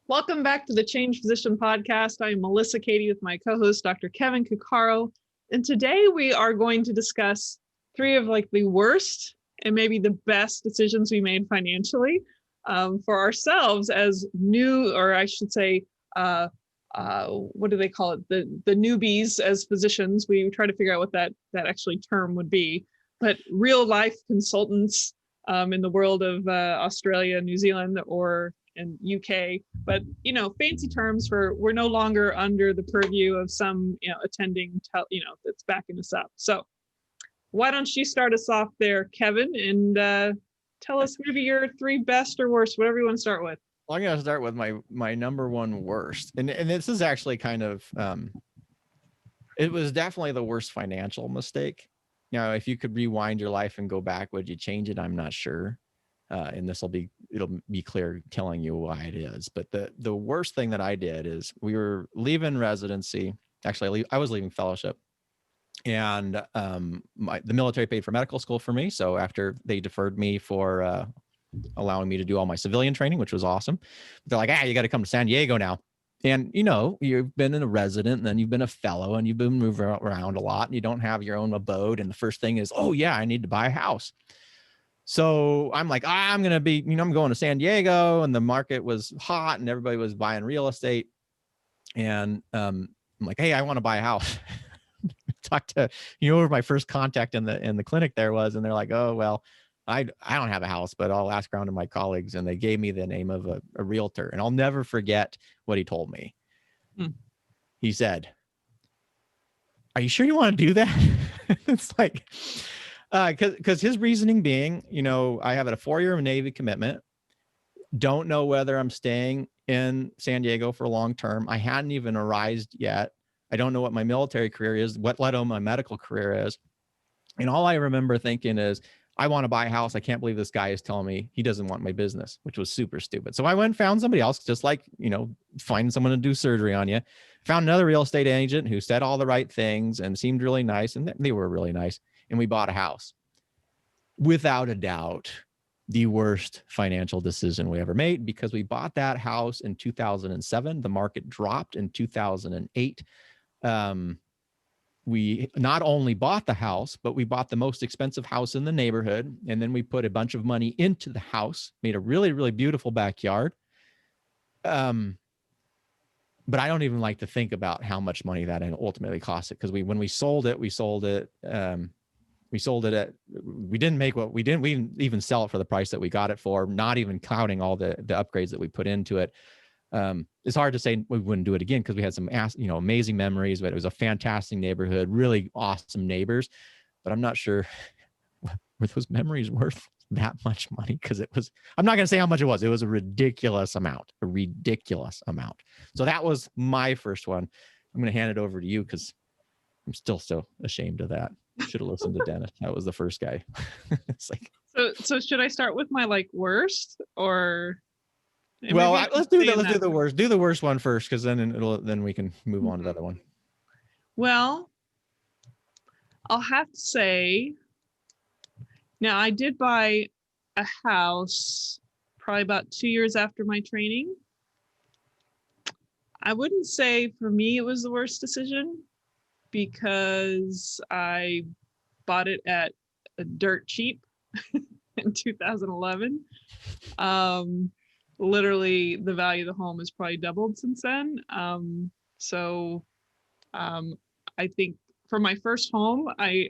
Welcome back to the Change Physician Podcast. I'm Melissa Cady with my co-host, Dr. Kevin Cuccaro. And today we are going to discuss three of the worst and maybe the best decisions we made financially for ourselves as new, or I should say, what do they call it? The newbies as physicians. We try to figure out what that actually term would be, but real life consultants in the world of Australia, New Zealand, and UK, but fancy terms for we're no longer under the purview of some attending that's backing us up. So why don't you start us off there, Kevin, and tell us maybe your three best or worst, whatever you want to start with. Well, I'm going to start with my number one worst, and this is actually kind of it was definitely the worst financial mistake. If you could rewind your life and go back, would you change it? I'm not sure. And it'll be clear telling you why it is. But the worst thing that I did is we were leaving residency. Actually, I was leaving fellowship, and the military paid for medical school for me. So after they deferred me for allowing me to do all my civilian training, which was awesome, they're like, you got to come to San Diego now. And you've been a resident, and then you've been a fellow, and you've been moving around a lot, and you don't have your own abode. And the first thing is, I need to buy a house. So I'm like, I'm going to be, I'm going to San Diego, and the market was hot and everybody was buying real estate. And I'm like, hey, I want to buy a house. Talk to, where my first contact in the clinic there was. And they're like, oh, well, I don't have a house, but I'll ask around to my colleagues. And they gave me the name of a realtor. And I'll never forget what he told me. He said, are you sure you want to do that? It's like, because his reasoning being, I have a 4-year Navy commitment. Don't know whether I'm staying in San Diego for long term. I hadn't even arrived yet. I don't know what my military career is, let alone my medical career is. And all I remember thinking is, I want to buy a house. I can't believe this guy is telling me he doesn't want my business, which was super stupid. So I went and found somebody else, just like, finding someone to do surgery on you. Found another real estate agent who said all the right things and seemed really nice. And they were really nice. And we bought a house. Without a doubt, the worst financial decision we ever made, because we bought that house in 2007. The market dropped in 2008. We not only bought the house, but we bought the most expensive house in the neighborhood. And then we put a bunch of money into the house, made a really, really beautiful backyard. But I don't even like to think about how much money that ultimately cost it. Because when we sold it, we didn't even sell it for the price that we got it for, not even counting all the upgrades that we put into it. It's hard to say we wouldn't do it again, because we had some amazing memories, but it was a fantastic neighborhood, really awesome neighbors. But I'm not sure were those memories worth that much money, because I'm not going to say how much it was. It was a ridiculous amount. So that was my first one. I'm going to hand it over to you, because I'm still so ashamed of that. Should have listened to Dennis. That was the first guy. It's like, so should I start with my worst, or? Well, let's do that. Let's do the worst. Do the worst one first, because then we can move on to the other one. Well, I'll have to say, now I did buy a house probably about 2 years after my training. I wouldn't say for me it was the worst decision, because I bought it at a dirt cheap in 2011. Literally, the value of the home has probably doubled since then. I think for my first home, I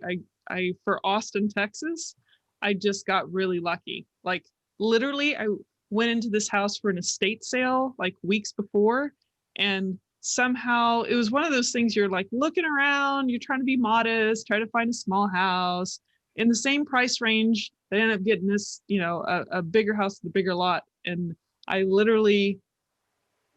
for Austin, Texas, I just got really lucky. Like, literally, I went into this house for an estate sale weeks before, and somehow it was one of those things, you're looking around, you're trying to be modest, try to find a small house in the same price range. They ended up getting this, a bigger house with a bigger lot. And I literally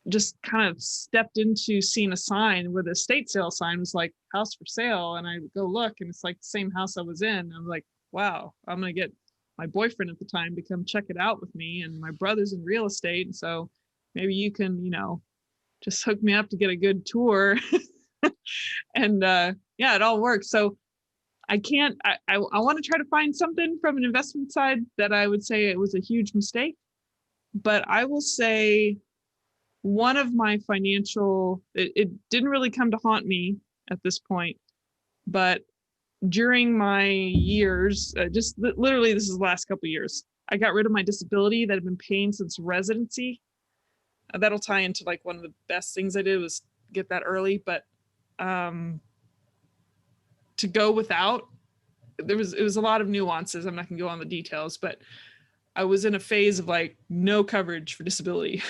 just kind of stepped into seeing a sign where the estate sale sign was house for sale. And I go look, and it's the same house I was in. I'm like, wow, I'm going to get my boyfriend at the time to come check it out with me. And my brother's in real estate. And so maybe you can, just hook me up to get a good tour. And it all works. So I want to try to find something from an investment side that I would say it was a huge mistake. But I will say one of my financial, it didn't really come to haunt me at this point, but during my years, just literally this is the last couple of years, I got rid of my disability that had been paying since residency. That'll tie into like one of the best things I did was get that early, but to go without, it was a lot of nuances. I'm not gonna go on the details, but I was in a phase of like no coverage for disability.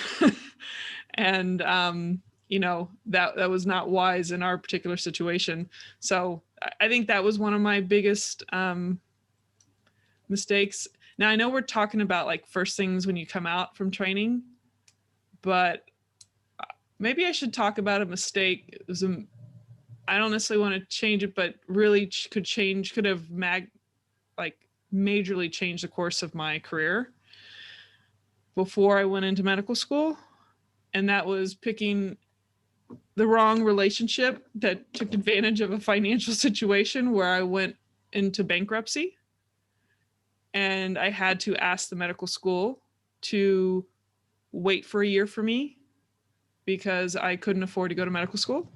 And that was not wise in our particular situation. So I think that was one of my biggest mistakes. Now I know we're talking about like first things when you come out from training, but maybe I should talk about a mistake. I don't necessarily want to change it, but really could have majorly changed the course of my career before I went into medical school. And that was picking the wrong relationship that took advantage of a financial situation where I went into bankruptcy. And I had to ask the medical school to wait for a year for me because I couldn't afford to go to medical school.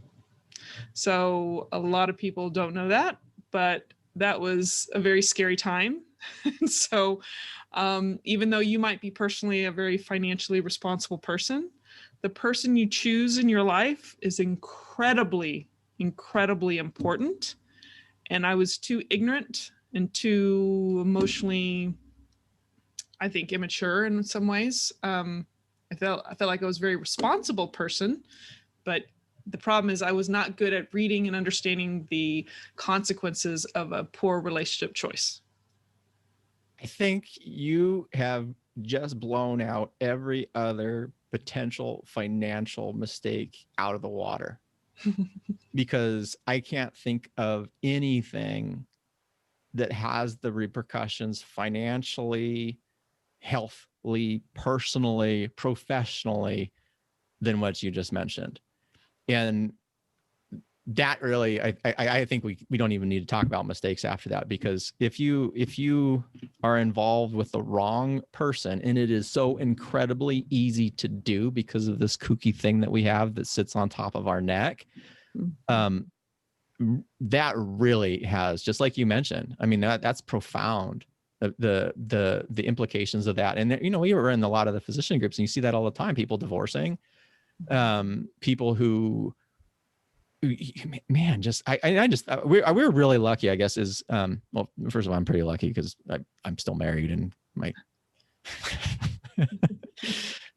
So a lot of people don't know that, but that was a very scary time. So even though you might be personally a very financially responsible person, the person you choose in your life is incredibly, incredibly important. And I was too ignorant and too emotionally, I think, immature in some ways. I felt like I was a very responsible person, but the problem is I was not good at reading and understanding the consequences of a poor relationship choice. I think you have just blown out every other potential financial mistake out of the water. Because I can't think of anything that has the repercussions financially, healthily, personally, professionally than what you just mentioned. And that really, I think we don't even need to talk about mistakes after that, because if you are involved with the wrong person, and it is so incredibly easy to do because of this kooky thing that we have that sits on top of our neck, that really has, just like you mentioned, I mean, that's profound, the implications of that. And we were in a lot of the physician groups, and you see that all the time, people divorcing, people who, man, we're really lucky, I guess, is well, first of all, I'm pretty lucky because I'm still married, and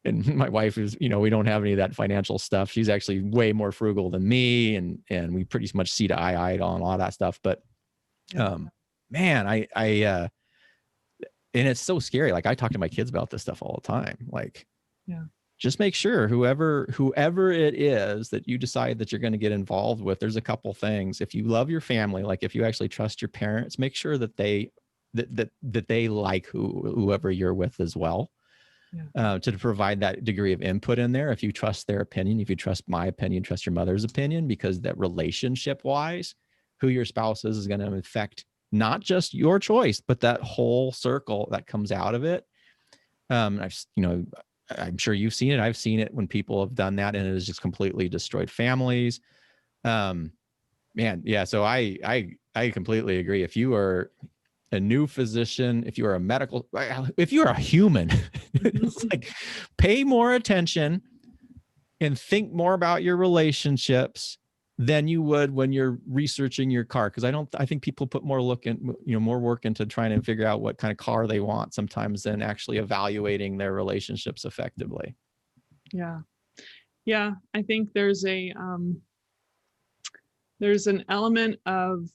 and my wife is, we don't have any of that financial stuff. She's actually way more frugal than me, and we pretty much see to eye on a lot of that stuff. But man, and it's so scary. Like, I talk to my kids about this stuff all the time. Like, just make sure whoever it is that you decide that you're going to get involved with, there's a couple things. If you love your family, like if you actually trust your parents, make sure that they like whoever you're with as well, to provide that degree of input in there. If you trust their opinion, if you trust my opinion, trust your mother's opinion, because that relationship wise, who your spouse is going to affect not just your choice, but that whole circle that comes out of it. I'm sure you've seen it. I've seen it when people have done that, and it has just completely destroyed families. Man, yeah. So I completely agree. If you are a new physician, if you are if you are a human, it's like, pay more attention and think more about your relationships than you would when you're researching your car. Because I think people put more work into trying to figure out what kind of car they want sometimes than actually evaluating their relationships effectively. Yeah. I think there's an element of,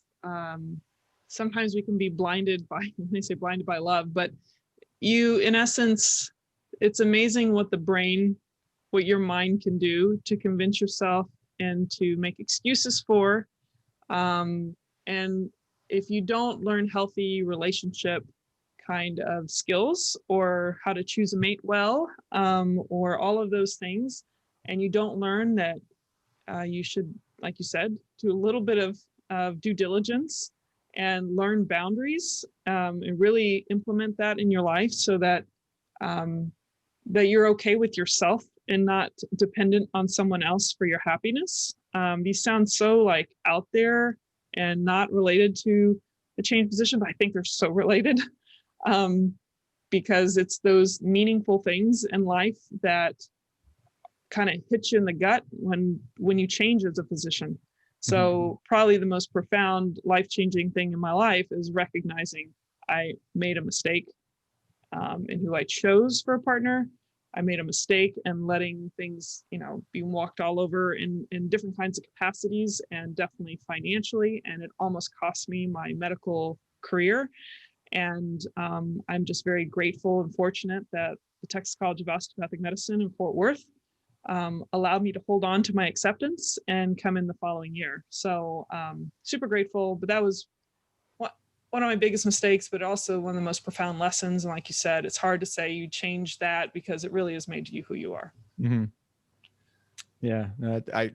sometimes we can be blinded by, they say blinded by love, but in essence, it's amazing what your mind can do to convince yourself and to make excuses for. And if you don't learn healthy relationship kind of skills, or how to choose a mate well, or all of those things, and you don't learn that you should, like you said, do a little bit of due diligence and learn boundaries, and really implement that in your life, so that that you're okay with yourself and not dependent on someone else for your happiness. These sound so like out there and not related to the change position, but I think they're so related. Because it's those meaningful things in life that kind of hit you in the gut when you change as a physician. So probably the most profound life-changing thing in my life is recognizing I made a mistake in who I chose for a partner. I made a mistake and letting things, being walked all over in different kinds of capacities, and definitely financially. And it almost cost me my medical career. And I'm just very grateful and fortunate that the Texas College of Osteopathic Medicine in Fort Worth allowed me to hold on to my acceptance and come in the following year. So super grateful. But that was one of my biggest mistakes, but also one of the most profound lessons. And like you said, it's hard to say you change that because it really has made you who you are. Mm-hmm. Yeah, I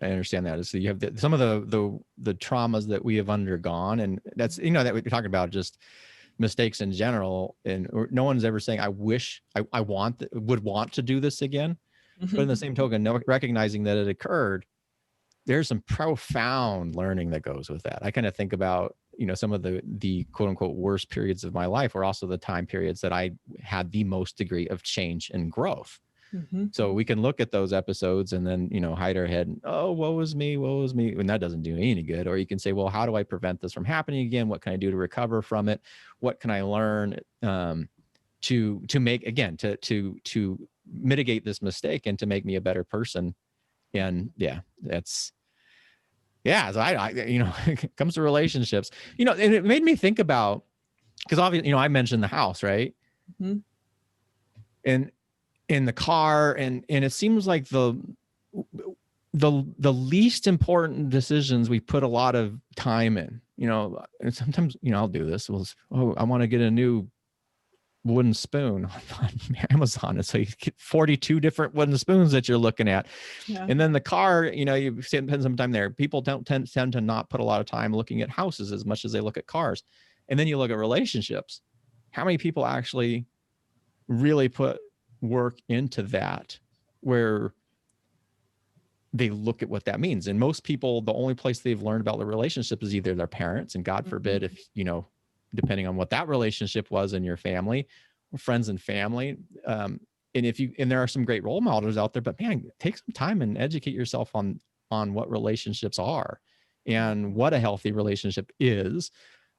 understand that. So you have some of the traumas that we have undergone, and that's, that we're talking about just mistakes in general. And no one's ever saying, I wish I would want to do this again. But in the same token, recognizing that it occurred, there's some profound learning that goes with that. I kind of think about, some of the quote unquote worst periods of my life were also the time periods that I had the most degree of change and growth. So we can look at those episodes and then, hide our head and, oh, woe is me. And that doesn't do me any good. Or you can say, well, how do I prevent this from happening again? What can I do to recover from it? What can I learn to make, again, to mitigate this mistake and to make me a better person? And so I it comes to relationships, and it made me think about, because obviously, I mentioned the house, right? And in the car, and it seems like the least important decisions we put a lot of time in, and sometimes, I'll do this. I want to get a new wooden spoon on Amazon. And so you get 42 different wooden spoons that you're looking at. Yeah. And then the car, you spend some time there. People don't tend to not put a lot of time looking at houses as much as they look at cars. And then you look at relationships. How many people actually really put work into that, where they look at what that means? And most people, the only place they've learned about the relationship is either their parents, and God forbid if, depending on what that relationship was in your family, or friends and family. And there are some great role models out there, but man, take some time and educate yourself on what relationships are and what a healthy relationship is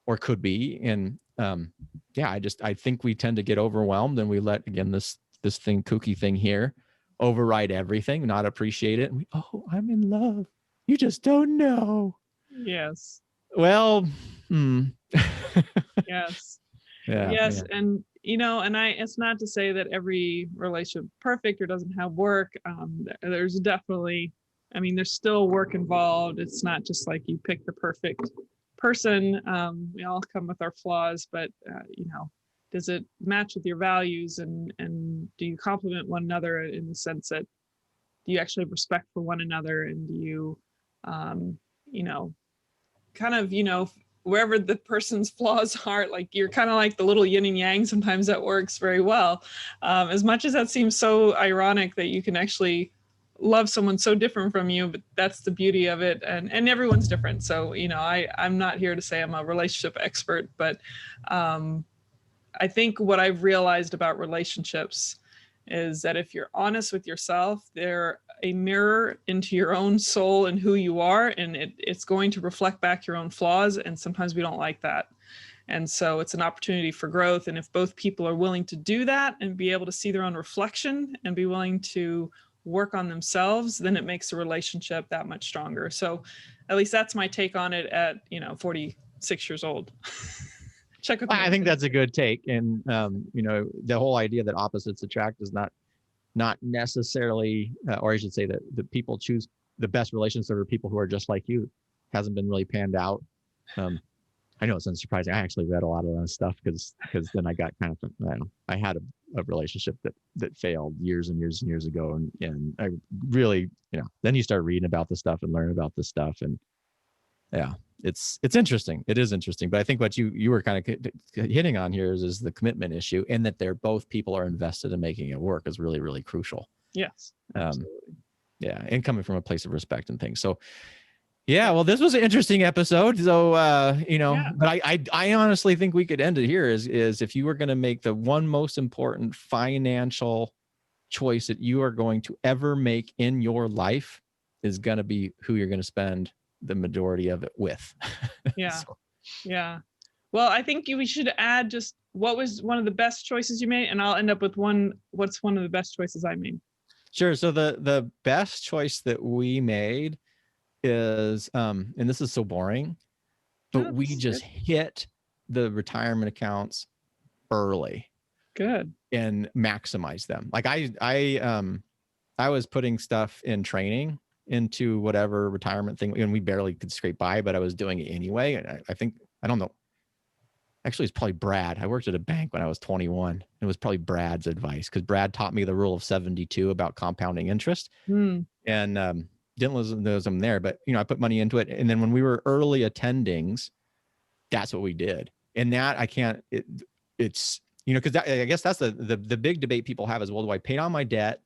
or could be. And I think we tend to get overwhelmed, and we let, again, this kooky thing here override everything, not appreciate it. And I'm in love. You just don't know. Yes. Well, Yes. Yeah. Yes. Yeah. And, it's not to say that every relationship is perfect or doesn't have work. There's definitely, there's still work involved. It's not just like you pick the perfect person. We all come with our flaws, but, does it match with your values, and do you complement one another in the sense that do you actually have respect for one another, and do you, wherever the person's flaws are, like you're kind of like the little yin and yang. Sometimes that works very well. As much as that seems so ironic that you can actually love someone so different from you, but that's the beauty of it. And everyone's different. So, I'm not here to say I'm a relationship expert, but I think what I've realized about relationships is that if you're honest with yourself, they're a mirror into your own soul and who you are, and it's going to reflect back your own flaws, and sometimes we don't like that. And so it's an opportunity for growth, and if both people are willing to do that and be able to see their own reflection and be willing to work on themselves, then it makes the relationship that much stronger. So at least that's my take on it at 46 years old. I think that's a good take. And, the whole idea that opposites attract is not necessarily, or I should say that the people choose the best relationships are people who are just like you, hasn't been really panned out. I know it's unsurprising. I actually read a lot of that stuff because then I got kind of, I had a relationship that failed years and years and years ago. And I really, then you start reading about this stuff and learn about this stuff. And Yeah. It's interesting. It is interesting. But I think what you were kind of hitting on here is the commitment issue, and that people are invested in making it work is really, really crucial. Yes, absolutely. Yeah. And coming from a place of respect and things. So yeah, well, this was an interesting episode. So, but I honestly think we could end it here is if you were going to make the one most important financial choice that you are going to ever make in your life is going to be who you're going to spend the majority of it with. Yeah. So. Yeah. Well, I think we should add just what was one of the best choices you made, and I'll end up with what's one of the best choices I made. Sure. So the best choice that we made is, and this is so boring, but we just hit the retirement accounts early. Good. And maximize them. Like I was putting stuff in training into whatever retirement thing, and we barely could scrape by, but I was doing it anyway. And I don't know. Actually, it's probably Brad. I worked at a bank when I was 21. It was probably Brad's advice, because Brad taught me the rule of 72 about compounding interest. And didn't listen to them there, but I put money into it. And then when we were early attendings, that's what we did. And that it's because I guess that's the big debate people have is, well, do I pay down my debt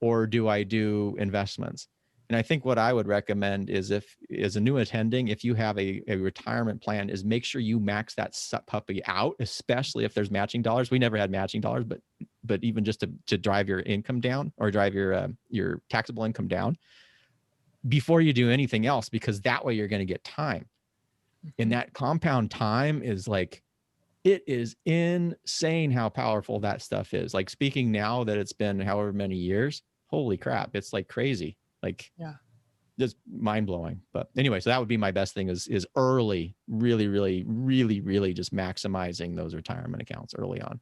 or do I do investments? And I think what I would recommend is, if as a new attending, if you have a retirement plan, is make sure you max that puppy out, especially if there's matching dollars. We never had matching dollars, but even just to drive your income down, or drive your taxable income down before you do anything else, because that way you're going to get time. And that compound time is like, it is insane how powerful that stuff is. Like, speaking now that it's been however many years, holy crap, it's like crazy. Like, just mind blowing. But anyway, so that would be my best thing is early, really, really, really, really just maximizing those retirement accounts early on.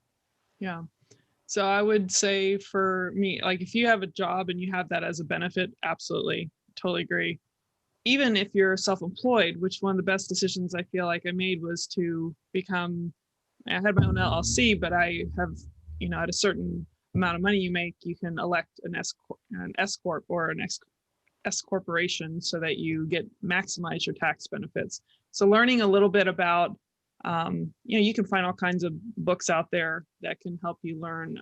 Yeah. So I would say for me, like, if you have a job and you have that as a benefit, absolutely, totally agree. Even if you're self-employed, which one of the best decisions I feel like I made was to become, I had my own LLC, but I have, at a certain amount of money you make, you can elect an S corp or an S corporation, so that you maximize your tax benefits. So learning a little bit about, you can find all kinds of books out there that can help you learn,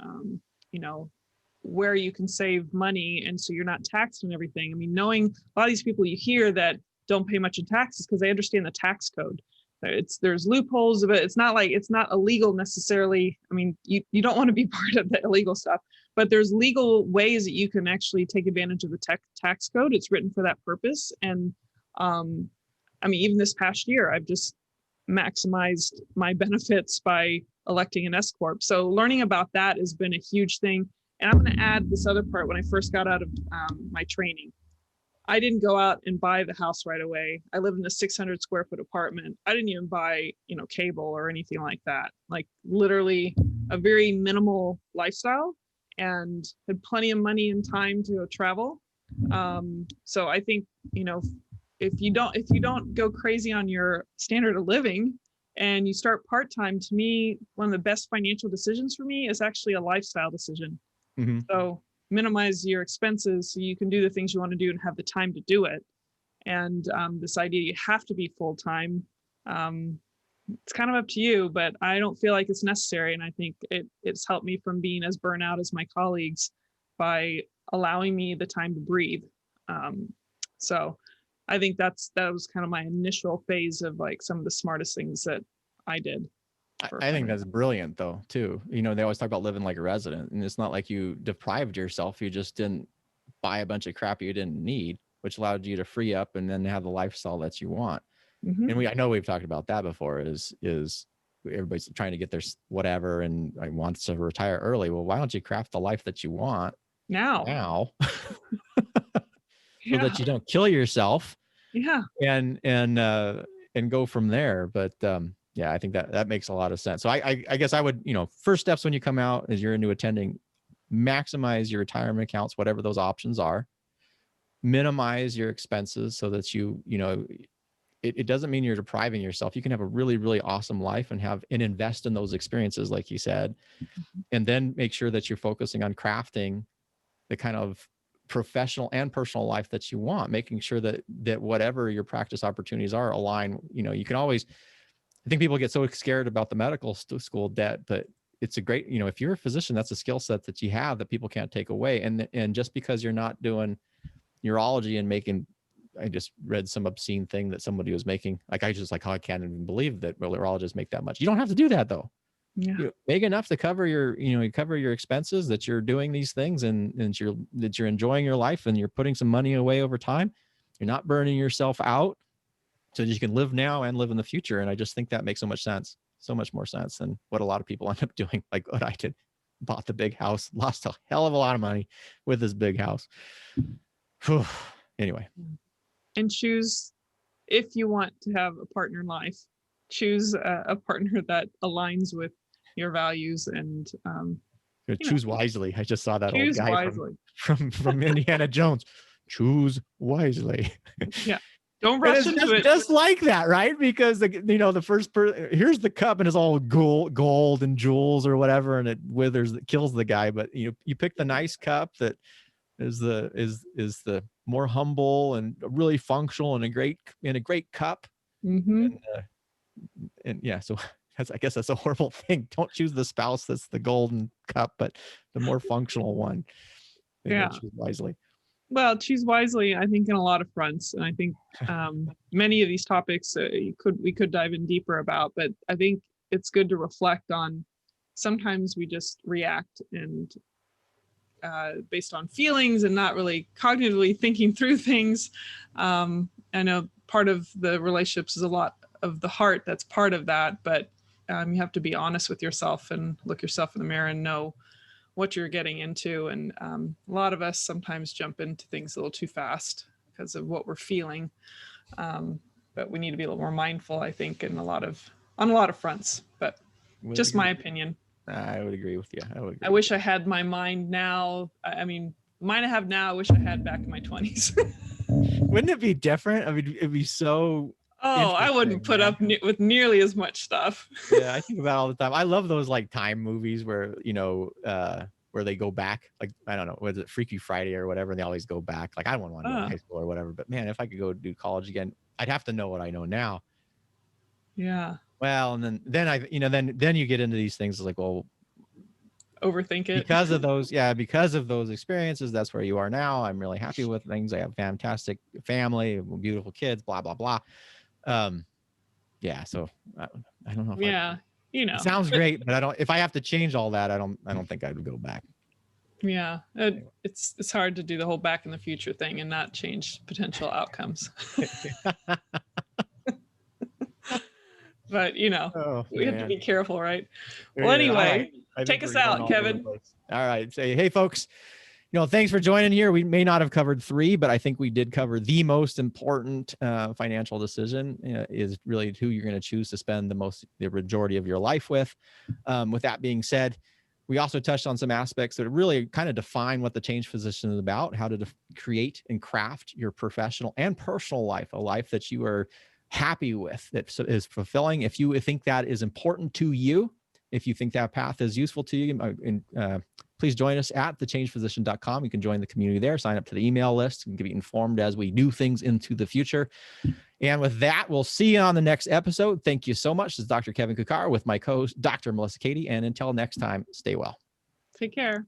where you can save money, and so you're not taxed on everything. I mean, knowing a lot of these people you hear that don't pay much in taxes because they understand the tax code. There's loopholes of it. It's not illegal necessarily. I mean, you don't want to be part of the illegal stuff, but there's legal ways that you can actually take advantage of the tax code. It's written for that purpose. And I mean, even this past year, I've just maximized my benefits by electing an S corp. So learning about that has been a huge thing. And I'm going to add this other part. When I first got out of my training, I didn't go out and buy the house right away. I lived in a 600 square foot apartment. I didn't even buy, cable or anything like that. Like, literally a very minimal lifestyle, and had plenty of money and time to travel. So I think, if you don't go crazy on your standard of living and you start part-time, to me, one of the best financial decisions for me is actually a lifestyle decision. Mm-hmm. So minimize your expenses so you can do the things you want to do and have the time to do it. And this idea you have to be full-time, it's kind of up to you, but I don't feel like it's necessary. And I think it's helped me from being as burnt out as my colleagues by allowing me the time to breathe. So I think that was kind of my initial phase of like some of the smartest things that I did. I think that's brilliant though, too. They always talk about living like a resident, and it's not like you deprived yourself. You just didn't buy a bunch of crap you didn't need, which allowed you to free up and then have the lifestyle that you want. Mm-hmm. And I know we've talked about that before, is everybody's trying to get their whatever and wants to retire early. Well, why don't you craft the life that you want now so that you don't kill yourself? Yeah. And go from there. But yeah, I think that makes a lot of sense. So I guess I would, first steps when you come out as you're a new attending, maximize your retirement accounts, whatever those options are, minimize your expenses so that it doesn't mean you're depriving yourself. You can have a really, really awesome life and invest in those experiences, like you said, and then make sure that you're focusing on crafting the kind of professional and personal life that you want, making sure that whatever your practice opportunities are align. You can always, I think people get so scared about the medical school debt, but it's a great, if you're a physician, that's a skill set that you have that people can't take away. And just because you're not doing urology and making, I just read some obscene thing that somebody was making. Like, I just like, oh, I can't even believe that urologists make that much. You don't have to do that though. Yeah. Make enough to cover your, you cover your expenses, that you're doing these things, and that you're enjoying your life, and you're putting some money away over time. You're not burning yourself out, so that you can live now and live in the future. And I just think that makes so much more sense than what a lot of people end up doing, like what I did. Bought the big house, lost a hell of a lot of money with this big house. Anyway. And choose, if you want to have a partner in life, choose a partner that aligns with your values, and choose wisely. I just saw that old guy wisely. from Indiana Jones. Choose wisely. Yeah. Don't rush into it. Just like that, right? Because the first person, here's the cup, and it's all gold and jewels or whatever, and it withers, it kills the guy. But you pick the nice cup that is the more humble and really functional, and a great cup. Mm-hmm. And yeah, so I guess that's a horrible thing. Don't choose the spouse that's the golden cup, but the more functional one. Yeah. Choose wisely. Well, choose wisely, I think, in a lot of fronts. And I think many of these topics we could dive in deeper about, but I think it's good to reflect on. Sometimes we just react and based on feelings and not really cognitively thinking through things. I know part of the relationships is a lot of the heart. That's part of that, but you have to be honest with yourself and look yourself in the mirror and know what you're getting into. And a lot of us sometimes jump into things a little too fast because of what we're feeling. But we need to be a little more mindful, I think, on a lot of fronts. But just my opinion. I would agree with you. I wish I had my mind now. I mean, mine I have now, I wish I had back in my 20s. Wouldn't it be different? I mean, it'd be so... Oh, I wouldn't put up with nearly as much stuff. Yeah, I think about it all the time. I love those like time movies where, where they go back. Like, I don't know, was it Freaky Friday or whatever? And they always go back. Like, I don't want to go to high school or whatever, but man, if I could go do college again, I'd have to know what I know now. Yeah. Well, and then you get into these things like, well, overthink it because of those experiences. That's where you are now. I'm really happy with things. I have fantastic family, beautiful kids, blah, blah, blah. Yeah. So I don't know. It sounds great, but if I have to change all that, I don't think I would go back. Yeah. It's hard to do the whole back in the future thing and not change potential outcomes. But we have to be careful, right? Well, anyway, take us out, Kevin. All right. Say, hey folks, thanks for joining here. We may not have covered 3, but I think we did cover the most important financial decision is really who you're going to choose to spend the majority of your life with. With that being said, we also touched on some aspects that really kind of define what the Change Physician is about, how to create and craft your professional and personal life, a life that you are happy with, that is fulfilling. If you think that is important to you, if you think that path is useful to you, please join us at thechangephysician.com. You can join the community there, sign up to the email list, and be informed as we do things into the future. And with that, we'll see you on the next episode. Thank you so much. This is Dr. Kevin Cuccaro with my co-host, Dr. Melissa Cady. And until next time, stay well. Take care.